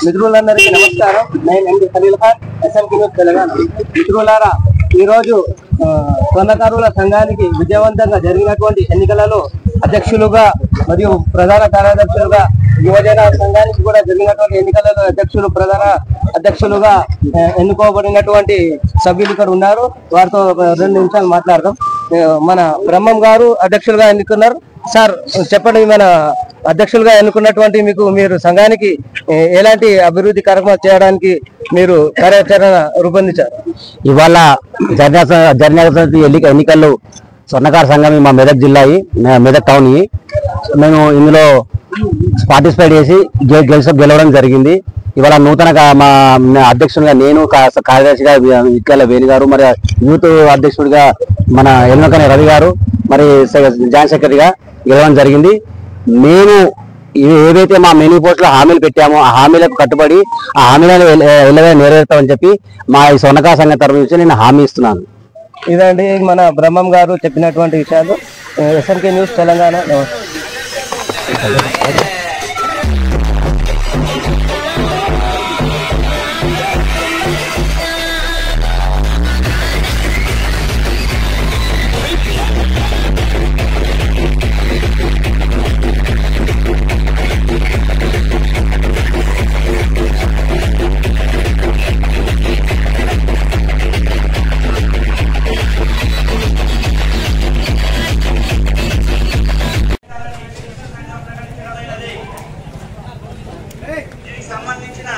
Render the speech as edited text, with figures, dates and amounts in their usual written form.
మిత్రులందరికీ నమస్కారం. నేను ఎండి ఖలీల్ ఖాన్, ఎస్ఎంకి న్యూస్ తెలంగాణ. మిత్రులారా, ఈరోజు స్వర్ణకారుల సంఘానికి విజయవంతంగా జరిగినటువంటి ఎన్నికలలో అధ్యక్షులుగా మరియు ప్రధాన కార్యదర్శులుగా, యువజన సంఘానికి కూడా జరిగినటువంటి ఎన్నికలలో అధ్యక్షులు, ప్రధాన అధ్యక్షులుగా ఎన్నుకోబడినటువంటి సభ్యులు ఇక్కడ ఉన్నారు. వారితో 2 నిమిషాలు మాట్లాడదాం. మన బ్రహ్మం గారు అధ్యక్షులుగా ఎన్నుకున్నారు. సార్ చెప్పండి, మన అధ్యక్షులుగా ఎన్నుకున్నటువంటి మీరు సంఘానికి ఎలాంటి అభివృద్ధి కార్యక్రమాలు చేయడానికి మీరు కార్యాచరణ రూపొందించారు? ఇవాళ ఎన్నికల్లో స్వర్ణకార సంఘం మా మెదక్ జిల్లా, మెదక్ టౌన్, మేము ఇందులో పార్టిసిపేట్ చేసి గెలవడం జరిగింది. ఇవాళ నూతన మా అధ్యక్షుడిగా నేను, కార్యదర్శిగా ఇక్కల వేణు గారు, మరి యూత్ అధ్యక్షుడిగా మన ఎన్నకనే రవి గారు, మరి జాయింట్ సెక్రటరీగా గెలవడం జరిగింది. మేము ఏవైతే మా మెనీ పోస్టులో హామీలు పెట్టామో ఆ హామీలకు కట్టుబడి ఆ హామీలను నెరవేరుతామని చెప్పి మా ఈ స్వర్ణకార సంఘం తరఫు నుంచి నేను హామీ ఇస్తున్నాను. ఇదండి మన బ్రహ్మం గారు చెప్పినటువంటి విషయాలు. SMK news Telangana. సంబంధించిన